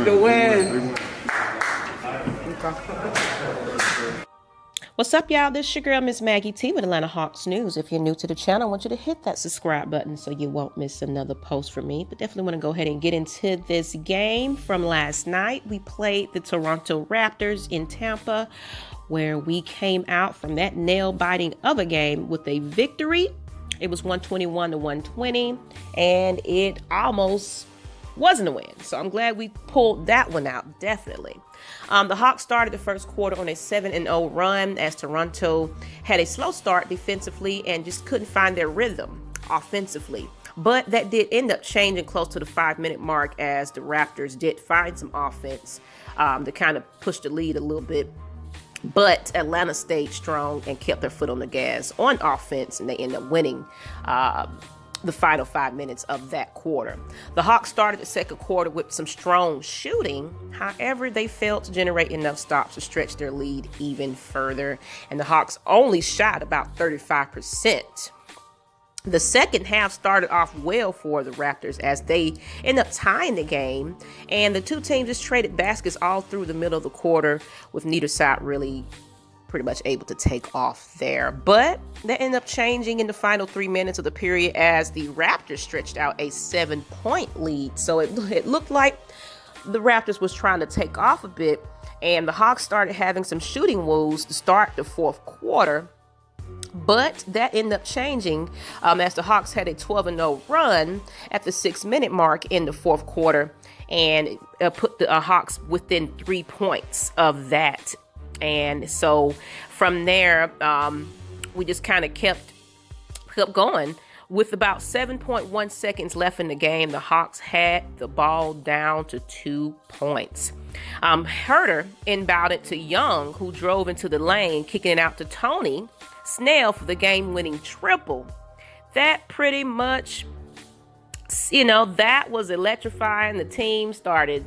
Good win. What's up, y'all? This is your girl, Miss Maggie T with Atlanta Hawks News. If you're new to the channel, I want you to hit that subscribe button so you won't miss another post from me. But definitely want to go ahead and get into this game from last night. We played the Toronto Raptors in Tampa, where we came out from that nail-biting of a game with a victory. It was 121-120, and it almost wasn't a win. So I'm glad we pulled that one out, definitely. The Hawks started the first quarter on a 7-0 run as Toronto had a slow start defensively and just couldn't find their rhythm offensively. But that did end up changing close to the 5-minute mark as the Raptors did find some offense to kind of push the lead a little bit. But Atlanta stayed strong and kept their foot on the gas on offense, and they ended up winning the final 5 minutes of that quarter. The Hawks started the second quarter with some strong shooting. However, they failed to generate enough stops to stretch their lead even further, and the Hawks only shot about 35%. The second half started off well for the Raptors as they ended up tying the game, and the two teams just traded baskets all through the middle of the quarter, with neither side really pretty much able to take off there. But that ended up changing in the final 3 minutes of the period as the Raptors stretched out a 7-point lead. So it looked like the Raptors was trying to take off a bit, and the Hawks started having some shooting woes to start the fourth quarter. But that ended up changing as the Hawks had a 12-0 run at the 6-minute mark in the fourth quarter, and put the Hawks within 3 points of that. And so from there, we just kind of kept going. With about 7.1 seconds left in the game, the Hawks had the ball down to 2 points. Herter inbounded to Young, who drove into the lane, kicking it out to Tony Snell for the game-winning triple. That pretty much, that was electrifying. The team started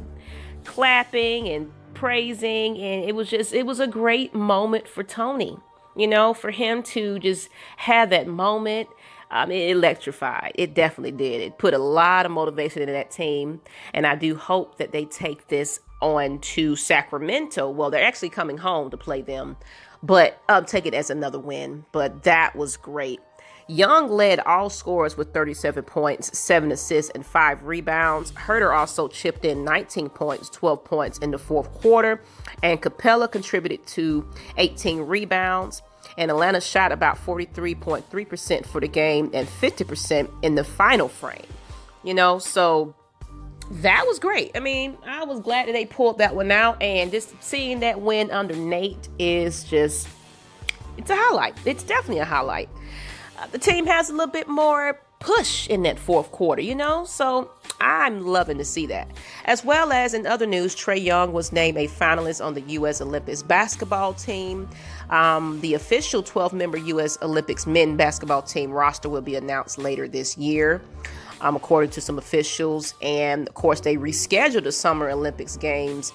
clapping and praising, and it was a great moment for Tony, for him to just have that moment. It electrified. It definitely did. It put a lot of motivation into that team, and I do hope that they take this on to Sacramento. Well, they're actually coming home to play them, but take it as another win. But that was great. Young led all scorers with 37 points, 7 assists, and 5 rebounds. Herter also chipped in 19 points, 12 points in the fourth quarter. And Capella contributed to 18 rebounds. And Atlanta shot about 43.3% for the game and 50% in the final frame. So that was great. I mean, I was glad that they pulled that one out. And just seeing that win under Nate is it's a highlight. It's definitely a highlight. The team has a little bit more push in that fourth quarter, so I'm loving to see that. As well as in other news, Trae Young was named a finalist on the U.S. Olympics basketball team. The official 12-member U.S. Olympics men basketball team roster will be announced later this year, according to some officials. And, of course, they rescheduled the Summer Olympics Games,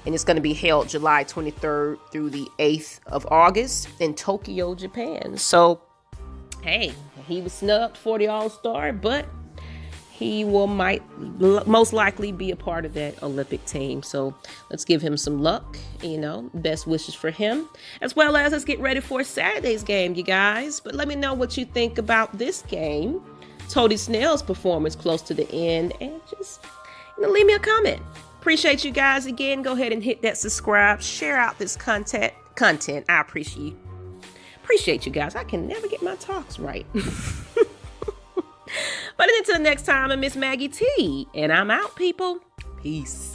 and it's going to be held July 23rd through the 8th of August in Tokyo, Japan. So, hey, he was snubbed for the All-Star, but he might most likely be a part of that Olympic team. So let's give him some luck, best wishes for him. As well as let's get ready for Saturday's game, you guys. But let me know what you think about this game, Tony Snell's performance close to the end, and just leave me a comment. Appreciate you guys again. Go ahead and hit that subscribe, share out this content. I appreciate you guys. I can never get my talks right. But until next time, I'm Miss Maggie T, and I'm out, people. Peace.